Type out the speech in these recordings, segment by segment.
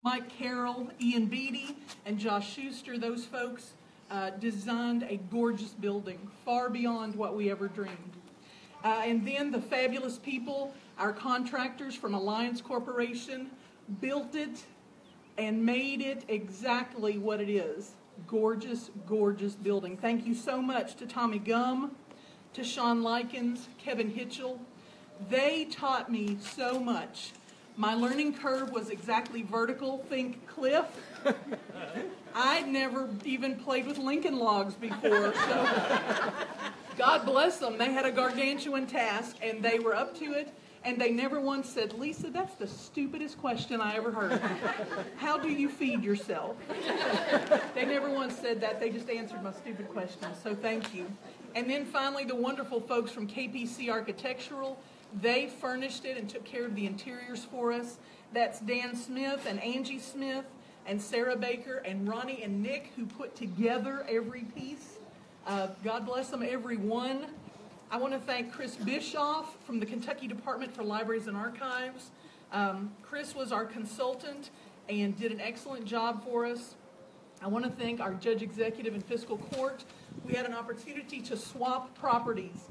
Mike Carroll, Ian Beatty, and Josh Schuster, those folks designed a gorgeous building, far beyond what we ever dreamed. And then the fabulous people, our contractors from Alliance Corporation, built it and made it exactly what it is. Gorgeous, gorgeous building. Thank you so much to Tommy Gum, to Sean Likens, Kevin Hitchell. They taught me so much. My learning curve was exactly vertical, think cliff. I'd never even played with Lincoln logs before, so God bless them. They had a gargantuan task, and they were up to it, and they never once said, "Lisa, that's the stupidest question I ever heard. How do you feed yourself?" They never once said that. They just answered my stupid questions, so thank you. And then finally, the wonderful folks from KPC Architectural. They furnished it and took care of the interiors for us. That's Dan Smith and Angie Smith and Sarah Baker and Ronnie and Nick, who put together every piece. God bless them, every one. I want to thank Chris Bischoff from the Kentucky Department for Libraries and Archives. Chris was our consultant and did an excellent job for us. I want to thank our Judge Executive and Fiscal Court. We had an opportunity to swap properties.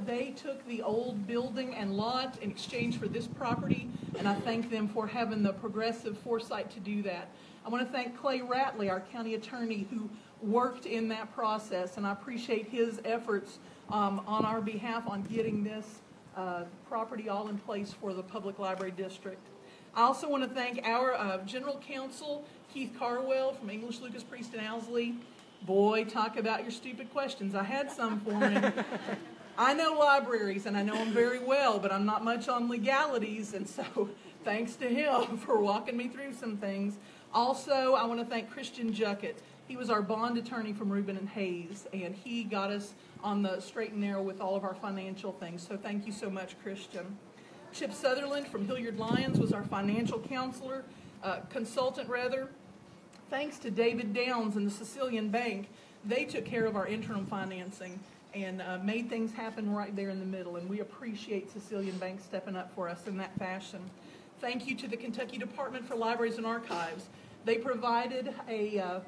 They took the old building and lot in exchange for this property, and I thank them for having the progressive foresight to do that. I want to thank Clay Ratley, our county attorney, who worked in that process, and I appreciate his efforts on our behalf on getting this property all in place for the Public Library District. I also want to thank our General Counsel, Keith Carwell from English, Lucas, Priest, and Owsley. Boy, talk about your stupid questions. I had some for him. I know libraries, and I know them very well, but I'm not much on legalities, and so thanks to him for walking me through some things. Also, I want to thank Christian Juckett. He was our bond attorney from Rubin and Hayes, and he got us on the straight and narrow with all of our financial things, so thank you so much, Christian. Chip Sutherland from Hilliard Lyons was our financial counselor, consultant rather. Thanks to David Downs and the Sicilian Bank, they took care of our interim financing and made things happen right there in the middle, and we appreciate Sicilian Bank stepping up for us in that fashion. Thank you to the Kentucky Department for Libraries and Archives. They provided a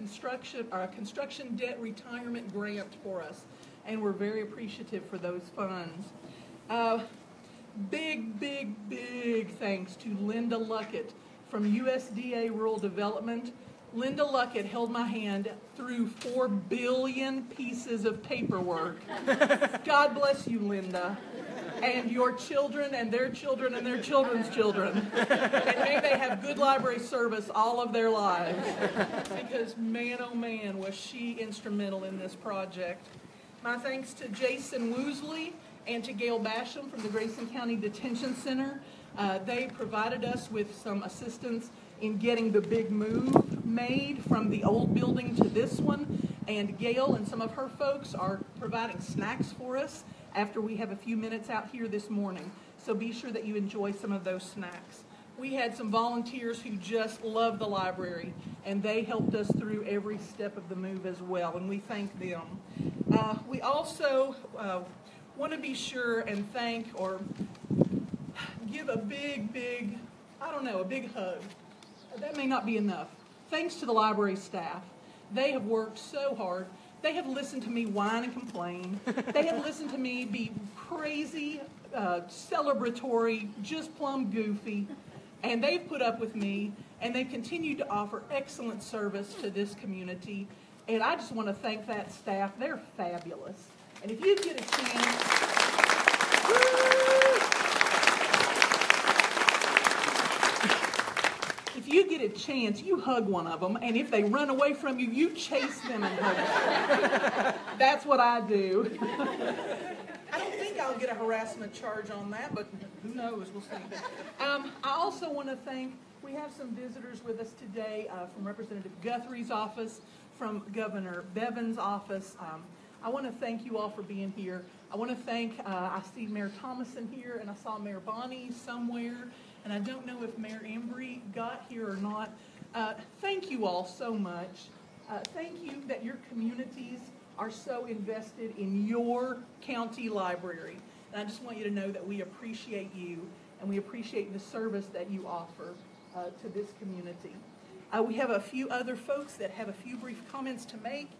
construction debt retirement grant for us, and we're very appreciative for those funds. Big thanks to Linda Luckett from USDA Rural Development. Linda Luckett held my hand through 4 billion pieces of paperwork. God bless you, Linda, and your children and their children and their children's children. And may they have good library service all of their lives, because man, oh man, was she instrumental in this project. My thanks to Jason Woosley and to Gail Basham from the Grayson County Detention Center. They provided us with some assistance in getting the big move made from the old building to this one, and Gail and some of her folks are providing snacks for us after we have a few minutes out here this morning, so be sure that you enjoy some of those snacks. We had some volunteers who just love the library, and they helped us through every step of the move as well, and we thank them. We also want to be sure and thank or give a big hug. That may not be enough. Thanks to the library staff. They have worked so hard. They have listened to me whine and complain. They have listened to me be crazy, celebratory, just plumb goofy. And they've put up with me, and they've continued to offer excellent service to this community. And I just want to thank that staff. They're fabulous. And if you get a chance... If you get a chance, you hug one of them, and if they run away from you, you chase them and hug them. That's what I do. I don't think I'll get a harassment charge on that, but who knows? We'll see. I also want to thank, we have some visitors with us today from Representative Guthrie's office, from Governor Bevan's office. I want to thank you all for being here. I want to thank, I see Mayor Thomason here, and I saw Mayor Bonney somewhere. And I don't know if Mayor Embry got here or not. Thank you all so much. Thank you that your communities are so invested in your county library. And I just want you to know that we appreciate you, and we appreciate the service that you offer. to this community. We have a few other folks that have a few brief comments to make,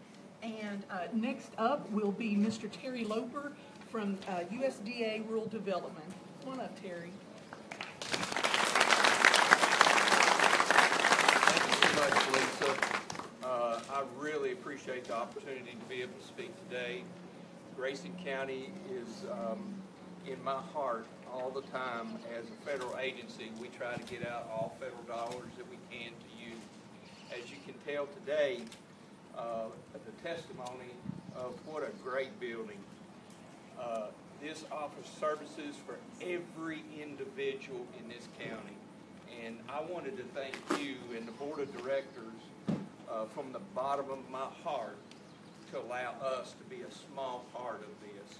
and next up will be Mr. Terry Loafer from USDA Rural Development. Come on up, Terry. Lisa. I really appreciate the opportunity to be able to speak today. Grayson County is in my heart all the time. As a federal agency, we try to get out all federal dollars that we can to you. As you can tell today, the testimony of what a great building. This offers services for every individual in this county. And I wanted to thank you and the board of directors from the bottom of my heart to allow us to be a small part of this,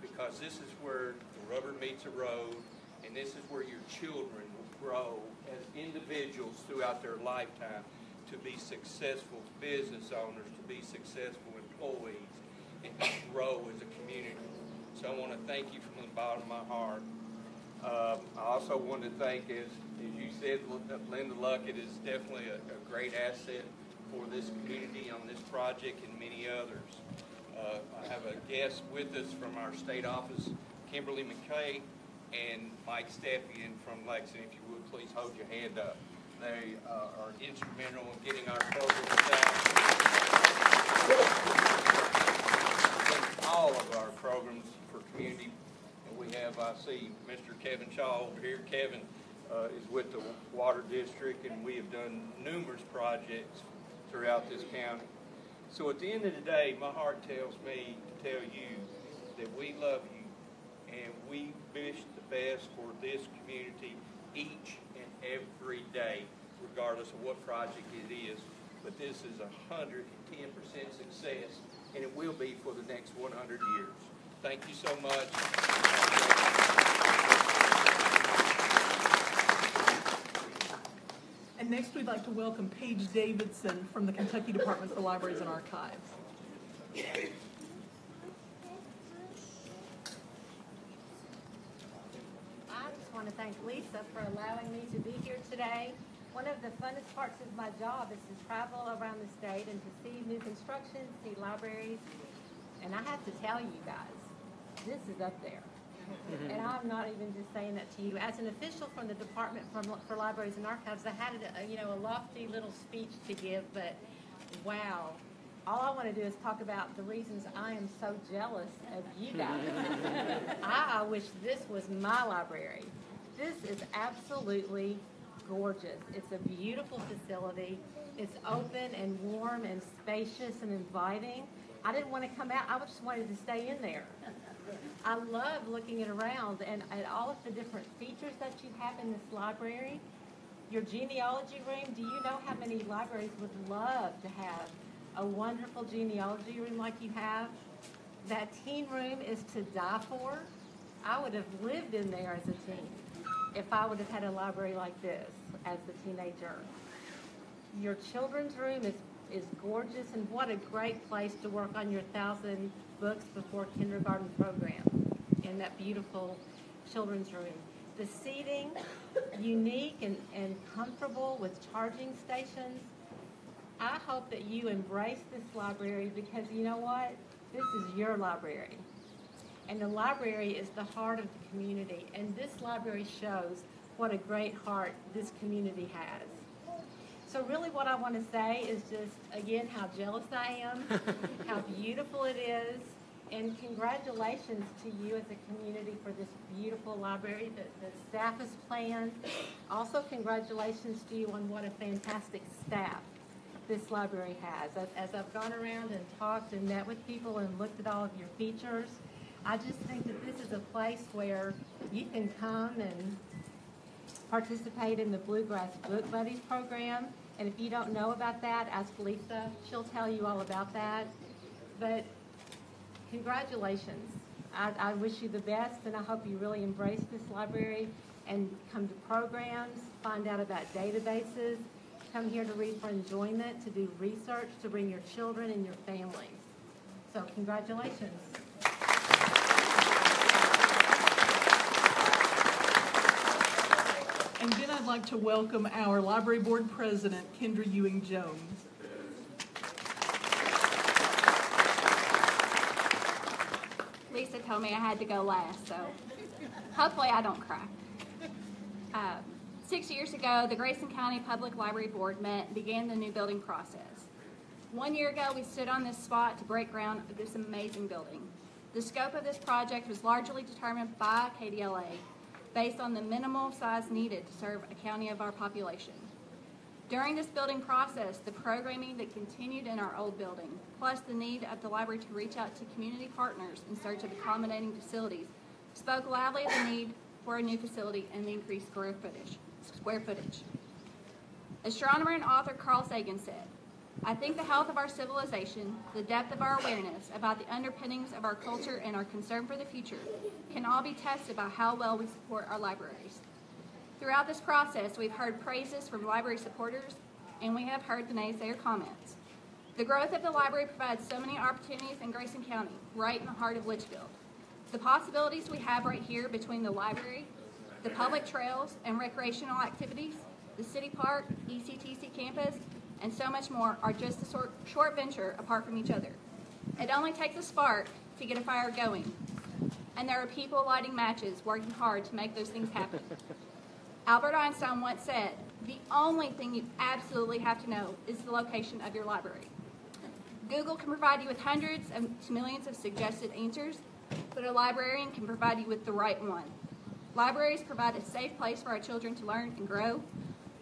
because this is where the rubber meets the road, and this is where your children will grow as individuals throughout their lifetime to be successful business owners, to be successful employees, and to grow as a community. So I want to thank you from the bottom of my heart. I also want to thank, as you said, Linda Luckett is definitely a great asset for this community on this project and many others. I have a guest with us from our state office, Kimberly McKay, and Mike Stepien from Lexington. If you would, please hold your hand up. They are instrumental in getting our programs out. In all of our programs for community. And we have, I see Mr. Kevin Shaw over here. Kevin is with the Water District, and we have done numerous projects throughout this county. So at the end of the day, my heart tells me to tell you that we love you and we wish the best for this community each and every day, regardless of what project it is. But this is 110% success, and it will be for the next 100 years. Thank you so much. And next we'd like to welcome Paige Davidson from the Kentucky Department for Libraries and Archives. I just want to thank Lisa for allowing me to be here today. One of the funnest parts of my job is to travel around the state and to see new construction, see libraries. And I have to tell you guys, this is up there. And I'm not even just saying that to you. As an official from the Department for Libraries and Archives, I had a lofty little speech to give, but wow. All I want to do is talk about the reasons I am so jealous of you guys. I wish this was my library. This is absolutely gorgeous. It's a beautiful facility. It's open and warm and spacious and inviting. I didn't want to come out. I just wanted to stay in there. I love looking it around and at all of the different features that you have in this library. Your genealogy room, do you know how many libraries would love to have a wonderful genealogy room like you have? That teen room is to die for. I would have lived in there as a teen if I would have had a library like this as a teenager. Your children's room is gorgeous, and what a great place to work on your 1,000 books before kindergarten program in that beautiful children's room. The seating, unique and comfortable with charging stations. I hope that you embrace this library because you know what? This is your library. And the library is the heart of the community. And this library shows what a great heart this community has. So really what I want to say is just, again, how jealous I am, how beautiful it is, and congratulations to you as a community for this beautiful library that the staff has planned. Also, congratulations to you on what a fantastic staff this library has. As I've gone around and talked and met with people and looked at all of your features, I just think that this is a place where you can come and participate in the Bluegrass Book Buddies program. And if you don't know about that, ask Lisa. She'll tell you all about that. But congratulations. I wish you the best, and I hope you really embrace this library and come to programs, find out about databases, come here to read for enjoyment, to do research, to bring your children and your families. So congratulations. And then I'd like to welcome our Library Board President, Kendra Ewing Jones. Lisa told me I had to go last, so hopefully I don't cry. 6 years ago, the Grayson County Public Library Board met and began the new building process. 1 year ago, we stood on this spot to break ground of this amazing building. The scope of this project was largely determined by KDLA based on the minimal size needed to serve a county of our population. During this building process, the programming that continued in our old building, plus the need of the library to reach out to community partners in search of accommodating facilities, spoke loudly of the need for a new facility and the increased square footage. Astronomer and author Carl Sagan said, "I think the health of our civilization, the depth of our awareness about the underpinnings of our culture and our concern for the future can all be tested by how well we support our libraries." Throughout this process, we've heard praises from library supporters, and we have heard the naysayer comments. The growth of the library provides so many opportunities in Grayson County, right in the heart of Litchfield. The possibilities we have right here between the library, the public trails and recreational activities, the city park, ECTC campus, and so much more are just a short venture apart from each other. It only takes a spark to get a fire going, and there are people lighting matches working hard to make those things happen. Albert Einstein once said, "The only thing you absolutely have to know is the location of your library." Google can provide you with hundreds to millions of suggested answers, but a librarian can provide you with the right one. Libraries provide a safe place for our children to learn and grow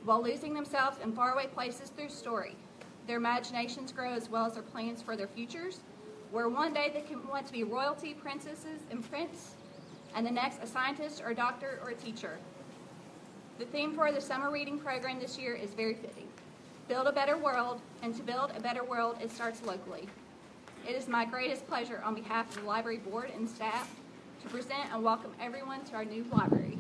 while losing themselves in faraway places through story. Their imaginations grow as well as their plans for their futures, where one day they can want to be royalty, princesses, and prince, and the next a scientist or a doctor or a teacher. The theme for the summer reading program this year is very fitting. Build a better world, and to build a better world, it starts locally. It is my greatest pleasure on behalf of the library board and staff to present and welcome everyone to our new library.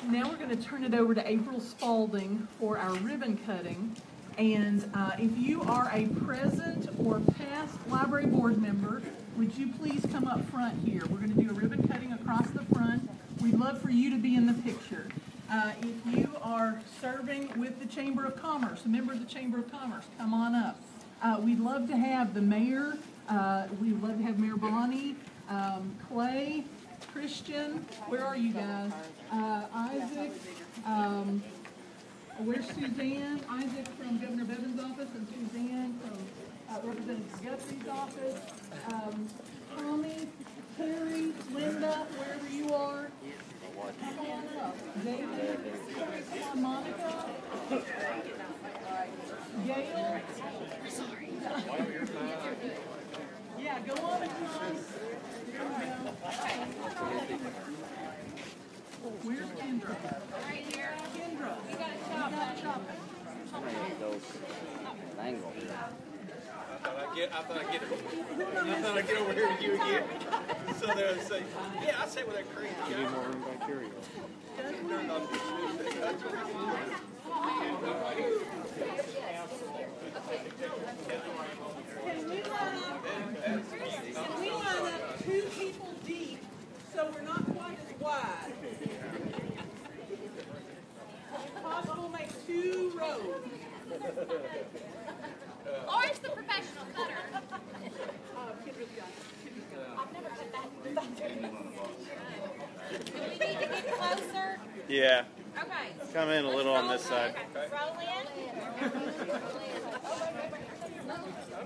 Now we're going to turn it over to April Spalding for our ribbon cutting. And if you are a present or past library board member, would you please come up front here? We're going to do a ribbon cutting across the front. We'd love for you to be in the picture. If you are serving with the Chamber of Commerce, a member of the Chamber of Commerce, come on up. We'd love to have the mayor. We'd love to have Mayor Bonnie, Clay, Christian. Where are you guys? Isaac. Where's Suzanne? Isaac from Governor Bevan's office, and Suzanne from Representative Guthrie's office. Tommy, Terry, Linda, wherever you are. Come on up. David, come on, Monica. Gail. Yeah, go on across. Where's Kendra? Right here. Kendra. You got a chop. Angle. I thought I'd get over here with you again. So they would say, yeah, I say with that crazy guy. You need more room back here. Can we line up 2 people deep so we're not quite as wide? If possible, make 2 rows. Laura's the professional cutter. I've never put that. Do we need to get closer? Yeah. Okay. Come in a little on this side. Roll in.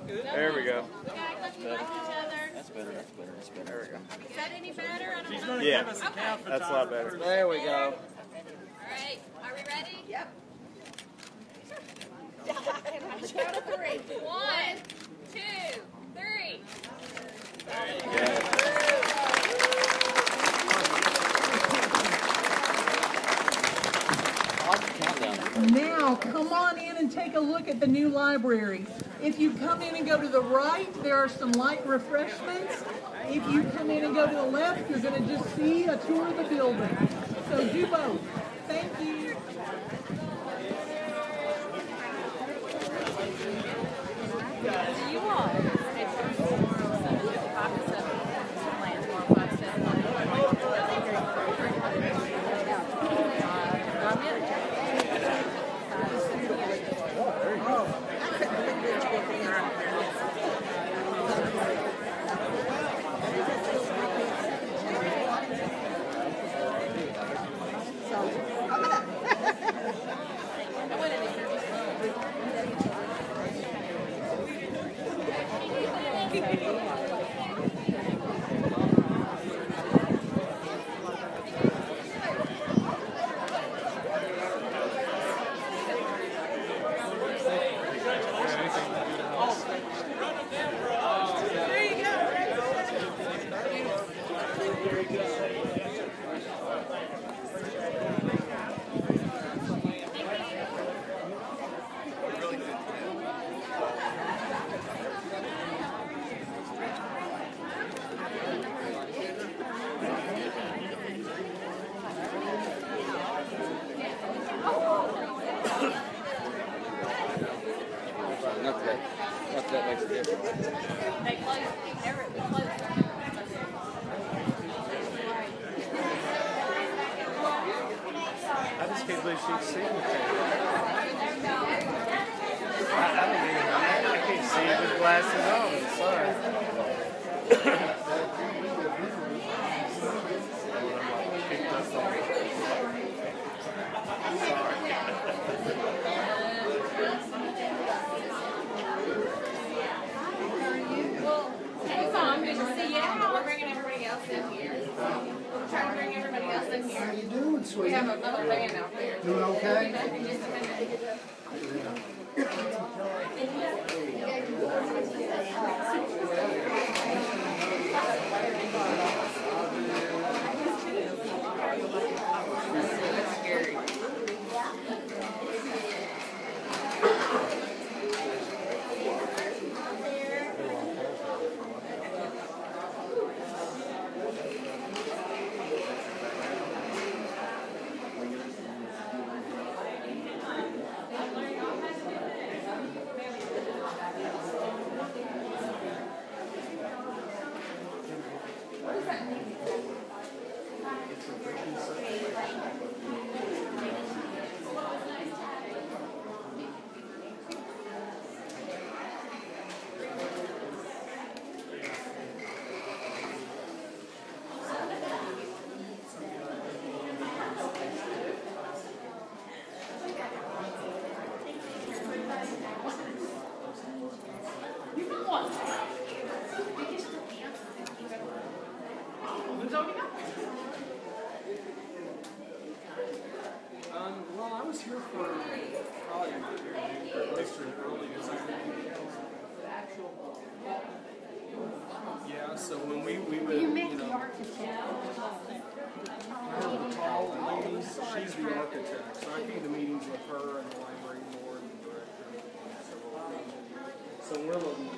There we go. We gotta look like each other. That's better. There we go. Is that any better? I don't know. Yeah. That's a lot better. There we go. All right. Are we ready? Yep. Count of 3. 1, 2, 3. There you go. Now, come on in and take a look at the new library. If you come in and go to the right, there are some light refreshments. If you come in and go to the left, you're going to just see a tour of the building. So do both. Thank you. What do you want? Not that makes a difference. They closed, Everett was closed. I just can't believe she's sitting there. I can't see with glasses on. Sorry. Hey, Mom, good to see you. We're bringing everybody else in here. We're trying to bring everybody else in here. How you doing, sweetie? We have another van out there. Doing okay? In just a minute. Well, I was here for probably at least an early design. Yeah, so when we would, You met the architect. the tall lady, she's the architect, so I came to meetings with her and the library board and the director. So we're looking